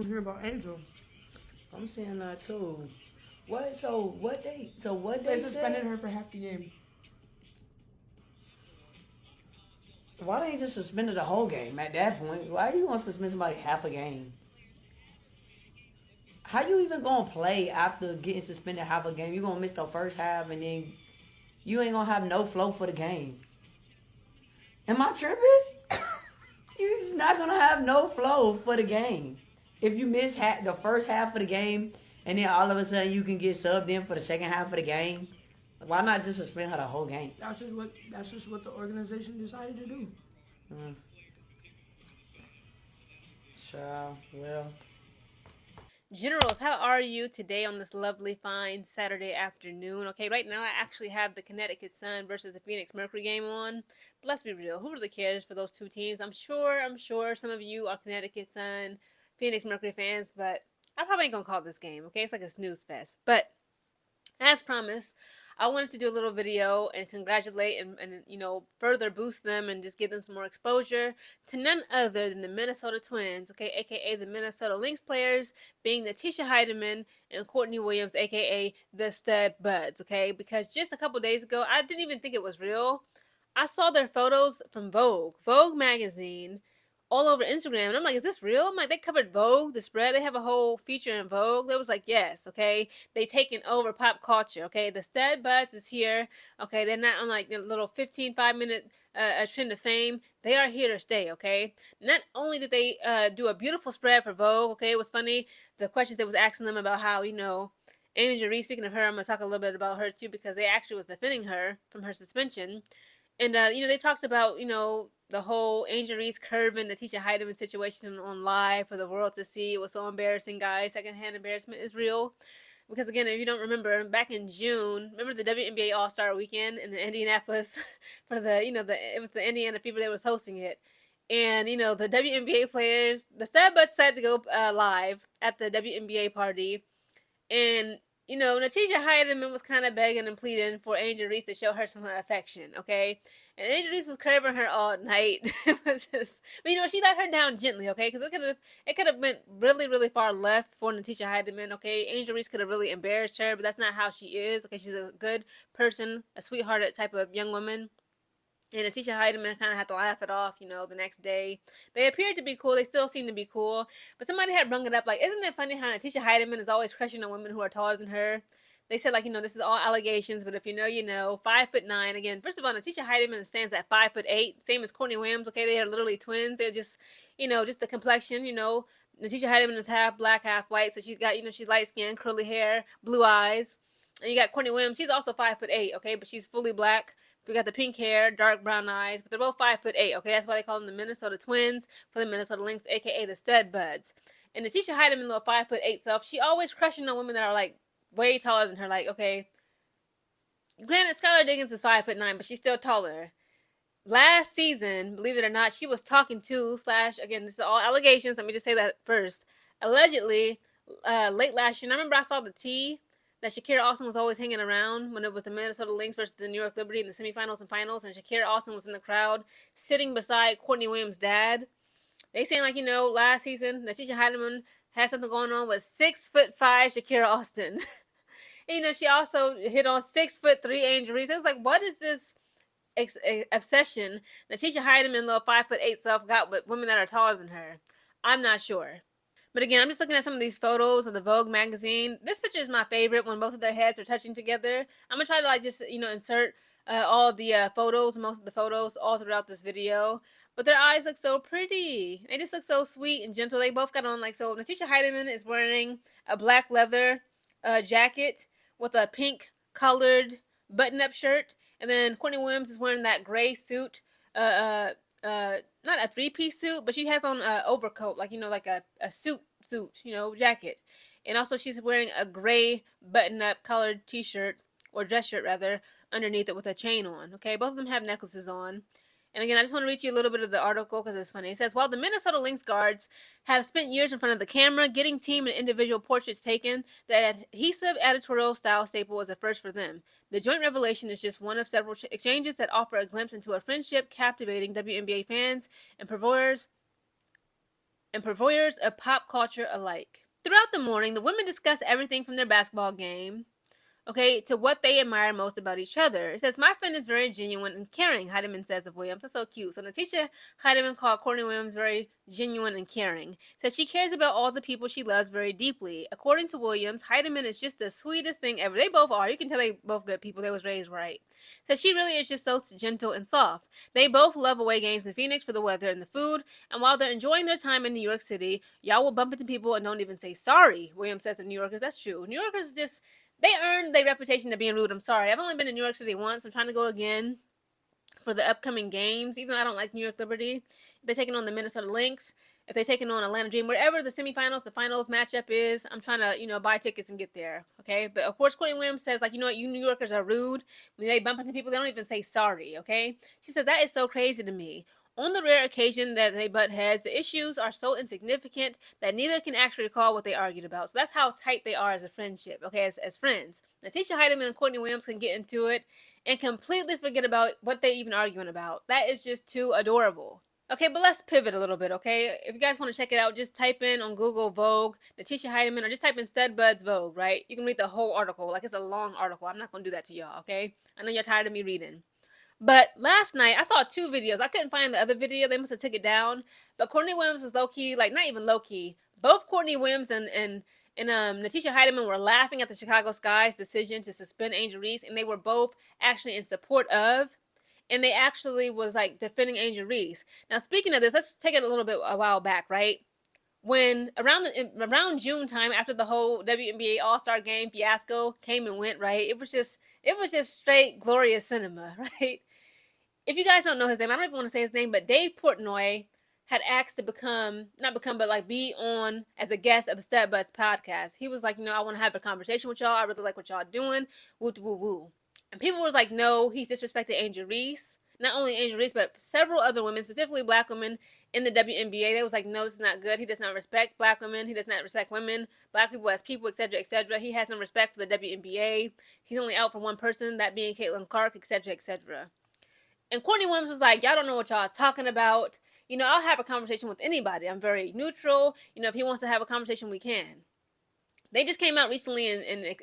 don't hear about Angel. I'm seeing that too. What? So what they? So what They they suspended said? her for half the game. Why they ain't just suspended the whole game at that point? Why you want to suspend somebody half a game? How you even gonna play after getting suspended half a game? You gonna miss the first half and then you ain't gonna have no flow for the game. Am I tripping? You just not gonna have no flow for the game. If you miss the first half of the game and then all of a sudden you can get subbed in for the second half of the game, why not just suspend her the whole game? That's just what the organization decided to do. Mm. Sure, well. Generals, how are you today on this lovely, fine Saturday afternoon? Okay, right now I actually have the Connecticut Sun versus the Phoenix Mercury game on. But let's be real, who really cares for those two teams? I'm sure some of you are Connecticut Sun, Phoenix Mercury fans, but I probably ain't gonna call this game, okay? It's like a snooze fest. But as promised, I wanted to do a little video and congratulate and further boost them and just give them some more exposure to none other than the Minnesota Twins, okay, aka the Minnesota Lynx players, being Natisha Heidemann and Courtney Williams, aka the StudBudz, okay? Because just a couple days ago, I didn't even think it was real. I saw their photos from Vogue Magazine, all over Instagram. And I'm like, is this real? I'm like, they covered Vogue, the spread. They have a whole feature in Vogue. They was like, yes, okay. They taking over pop culture, okay. The StudBudz is here, okay. They're not on like the little 5-minute trend of fame. They are here to stay, okay. Not only did they do a beautiful spread for Vogue, okay. It was funny, the questions they was asking them about how, Angel Reese, speaking of her, I'm going to talk a little bit about her too, because they actually was defending her from her suspension. And, they talked about, the whole Angel Reese curving the Natisha Heidemann situation on live for the world to see. It was so embarrassing, guys. Secondhand embarrassment is real. Because, again, if you don't remember, back in June, remember the WNBA All-Star Weekend in the Indianapolis for it was the Indiana Fever that was hosting it. And, the WNBA players, the StudBudz decided to go live at the WNBA party. And, Natisha Heidemann was kind of begging and pleading for Angel Reese to show her some affection, okay? And Angel Reese was curving her all night. It was just, but she let her down gently, okay? Because it could have been really, really far left for Natisha Heidemann, okay? Angel Reese could have really embarrassed her, but that's not how she is, okay? She's a good person, a sweethearted type of young woman. And the teacher Heidemann kind of had to laugh it off, the next day. They appeared to be cool. They still seem to be cool. But somebody had brung it up, like, isn't it funny how Natisha Heidemann is always crushing on women who are taller than her? They said, like, this is all allegations, but if you know, you know. 5'9". Again, first of all, Natisha Heidemann stands at 5'8", same as Courtney Williams. Okay, they are literally twins. They're just, just the complexion. Natisha Heidemann is half black, half white, so she's got, she's light skinned, curly hair, blue eyes. And you got Courtney Williams. She's also 5'8". Okay, but she's fully black. We got the pink hair, dark brown eyes, but they're both 5'8". Okay, that's why they call them the Minnesota Twins for the Minnesota Lynx, aka the StudBudz. And Natisha Heidemann, little 5'8" self, she always crushing on women that are like way taller than her. Like, okay, granted, Skylar Diggins is 5'9", but she's still taller. Last season, believe it or not, she was talking to / again, this is all allegations. Let me just say that first. Allegedly, late last year, and I remember I saw the tea that Shakira Austin was always hanging around when it was the Minnesota Lynx versus the New York Liberty in the semifinals and finals, and Shakira Austin was in the crowd sitting beside Courtney Williams' dad. They saying, like, last season, Natisha Heidemann had something going on with 6'5" Shakira Austin. And, she also hit on 6'3" Angel Reese. I was like, what is this obsession Natisha Heidemann, little 5'8" self, got with women that are taller than her? I'm not sure. But again, I'm just looking at some of these photos of the Vogue magazine. This picture is my favorite when both of their heads are touching together. I'm going to try to just, insert all the photos, most of the photos all throughout this video. But their eyes look so pretty. They just look so sweet and gentle. They both got on so Natisha Heidemann is wearing a black leather jacket with a pink colored button-up shirt. And then Courtney Williams is wearing that gray suit, not a three-piece suit, but she has on an overcoat, like, like a suit, jacket. And also she's wearing a gray button-up colored t-shirt, or dress shirt rather, underneath it with a chain on, okay? Both of them have necklaces on. And again, I just want to read you a little bit of the article because it's funny. It says, while the Minnesota Lynx guards have spent years in front of the camera getting team and individual portraits taken, the adhesive editorial style staple was a first for them. The joint revelation is just one of several exchanges that offer a glimpse into a friendship captivating WNBA fans and purveyors and purveyors of pop culture alike. Throughout the morning, the women discuss everything from their basketball game, okay, to what they admire most about each other. It says, my friend is very genuine and caring, Heidemann says of Williams. That's so cute. So Natisha Heidemann called Courtney Williams very genuine and caring. Says she cares about all the people she loves very deeply. According to Williams, Heidemann is just the sweetest thing ever. They both are. You can tell they both good people. They was raised right. Says she really is just so gentle and soft. They both love away games in Phoenix for the weather and the food. And while they're enjoying their time in New York City, y'all will bump into people and don't even say sorry, Williams says of New Yorkers. That's true. New Yorkers just... they earned their reputation of being rude. I'm sorry. I've only been to New York City once. I'm trying to go again for the upcoming games, even though I don't like New York Liberty. If they're taking on the Minnesota Lynx, if they're taking on Atlanta Dream, wherever the semifinals, the finals matchup is, I'm trying to, buy tickets and get there, okay? But, of course, Courtney Williams says, like, you know what, you New Yorkers are rude. When they bump into people, they don't even say sorry, okay? She said, that is so crazy to me. On the rare occasion that they butt heads, the issues are so insignificant that neither can actually recall what they argued about. So that's how tight they are as a friendship, okay, as friends. Natisha Heidemann and Courtney Williams can get into it and completely forget about what they're even arguing about. That is just too adorable. Okay, but let's pivot a little bit, okay? If you guys want to check it out, just type in on Google Vogue, Natisha Heidemann, or just type in StudBudz Vogue, right? You can read the whole article. Like, it's a long article. I'm not going to do that to y'all, okay? I know you're tired of me reading. But last night, I saw 2 videos. I couldn't find the other video. They must have took it down. But Courtney Williams was low-key, like, not even low-key. Both Courtney Williams and Natisha Heidemann were laughing at the Chicago Sky's decision to suspend Angel Reese, and they were both actually in support of, and they actually was, like, defending Angel Reese. Now, speaking of this, let's take it a while back, right? When around June time, after the whole WNBA All-Star Game fiasco came and went, right? It was just straight glorious cinema, right? If you guys don't know his name, I don't even want to say his name, but Dave Portnoy had asked to be on as a guest of the StudBudz podcast. He was like, I want to have a conversation with y'all. I really like what y'all doing. Woo woo woo. And people was like, no, he's disrespected Angel Reese. Not only Angel Reese, but several other women, specifically black women in the WNBA. They was like, no, this is not good. He does not respect black women. He does not respect women, black people as people, etc., etc. He has no respect for the WNBA. He's only out for one person, that being Caitlin Clark, etc., etc. And Courtney Williams was like, y'all don't know what y'all are talking about. I'll have a conversation with anybody. I'm very neutral. If he wants to have a conversation, we can. They just came out recently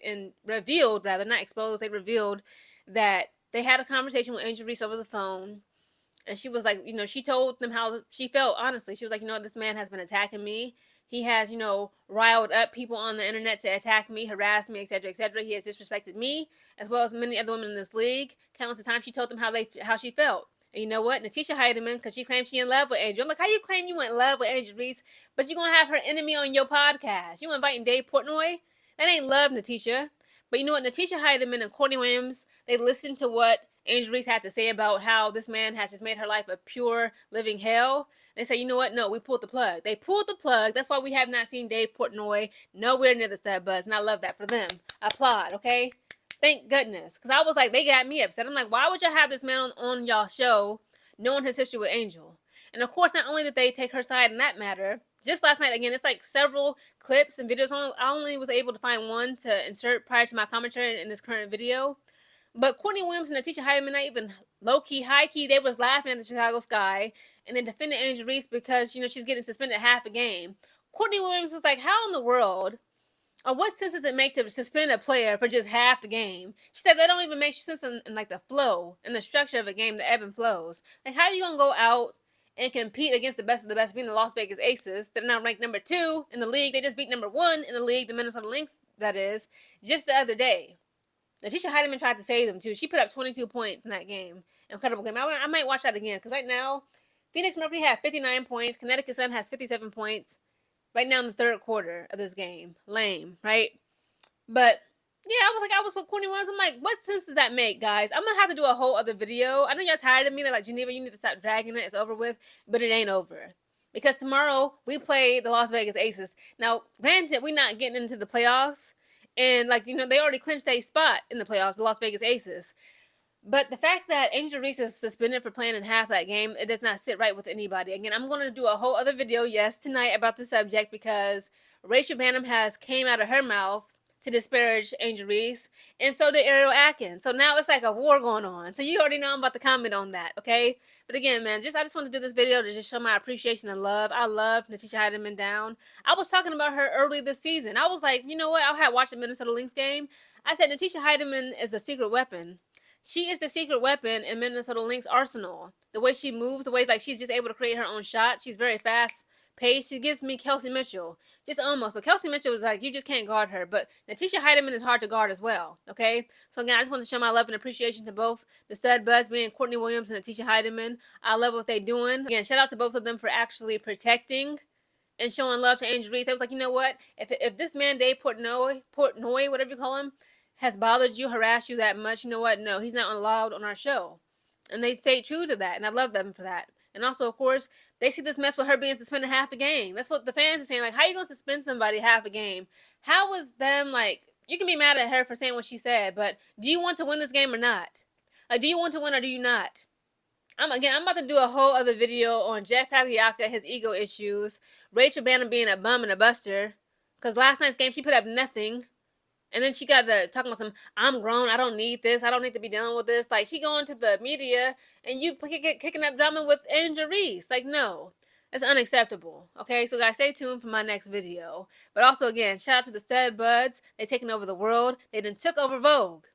and revealed, rather, not exposed, they revealed that they had a conversation with Angel Reese over the phone. And she was like, she told them how she felt, honestly. She was like, this man has been attacking me. He has, riled up people on the internet to attack me, harass me, etc., etc. He has disrespected me, as well as many other women in this league. Countless of times she told them how she felt. And you know what? Natisha Heidemann, because she claimed she in love with Angel. I'm like, how you claim you in love with Angel Reese, but you going to have her enemy on your podcast? You inviting Dave Portnoy? That ain't love, Natisha. But you know what? Natisha Heidemann and Courtney Williams, they listened to what Angel Reese had to say about how this man has just made her life a pure living hell. They say, you know what? No, we pulled the plug. They pulled the plug. That's why we have not seen Dave Portnoy nowhere near the StudBudz. And I love that for them. I applaud, okay? Thank goodness. Because I was like, they got me upset. I'm like, why would y'all have this man on y'all show knowing his history with Angel? And of course, not only did they take her side in that matter, just last night, again, it's like several clips and videos. I only was able to find one to insert prior to my commentary in this current video. But Courtney Williams and Natisha Heidemann, not even low-key, high-key, they was laughing at the Chicago Sky and then defended Angel Reese because, she's getting suspended half a game. Courtney Williams was like, how in the world, or what sense does it make to suspend a player for just half the game? She said that don't even make sense in like the flow and the structure of a game, the ebb and flows. Like, how are you going to go out and compete against the best of the best, being the Las Vegas Aces? They're now ranked number 2 in the league. They just beat number 1 in the league, the Minnesota Lynx, that is, just the other day. Natisha Heidemann tried to save them, too. She put up 22 points in that game. Incredible game. I might watch that again, because right now, Phoenix Mercury had 59 points. Connecticut Sun has 57 points right now in the third quarter of this game. Lame, right? But, yeah, I was with Courtney Williams. I'm like, what sense does that make, guys? I'm going to have to do a whole other video. I know y'all tired of me. They're like, Geneva, you need to stop dragging it. It's over with. But it ain't over. Because tomorrow, we play the Las Vegas Aces. Now, granted, we're not getting into the playoffs. And, they already clinched a spot in the playoffs, the Las Vegas Aces. But the fact that Angel Reese is suspended for playing in half that game, it does not sit right with anybody. Again, I'm going to do a whole other video, yes, tonight about the subject, because Rachel Banham has came out of her mouth to disparage Angel Reese, and so did Ariel Atkins. So now it's like a war going on. So you already know I'm about to comment on that, okay? But again, man, I just want to do this video to just show my appreciation and love. I love Natisha Hiedeman down. I was talking about her early this season. I was like, you know what? I had watched the Minnesota Lynx game. I said Natisha Hiedeman is a secret weapon. She is the secret weapon in Minnesota Lynx arsenal. The way she moves, the way like she's just able to create her own shot. She's very fast paced. She gives me Kelsey Mitchell, just almost. But Kelsey Mitchell was like, you just can't guard her. But Natisha Hiedeman is hard to guard as well. Okay, so again, I just want to show my love and appreciation to both the StudBudz, being Courtney Williams and Natisha Hiedeman. I love what they're doing. Again, shout out to both of them for actually protecting and showing love to Angel Reese. I was like, you know what? If this man Dave Portnoy, whatever you call him, has bothered you, harassed you that much, you know what? No, he's not allowed on our show. And they stay true to that, and I love them for that. And also, of course, they see this mess with her being suspended half a game. That's what the fans are saying. Like, how are you going to suspend somebody half a game? How was them, like, you can be mad at her for saying what she said, but do you want to win this game or not? Like, do you want to win or do you not? I'm about to do a whole other video on Jeff Pagliacca, his ego issues, Rachel Bannon being a bum and a buster. Because last night's game, she put up nothing. And then she got to talking about some, I'm grown, I don't need this, I don't need to be dealing with this. Like, she going to the media and you kicking up drama with Angel Reese. Like, no, that's unacceptable. Okay, so guys, stay tuned for my next video. But also, again, shout out to the StudBudz. They taking over the world. They done took over Vogue.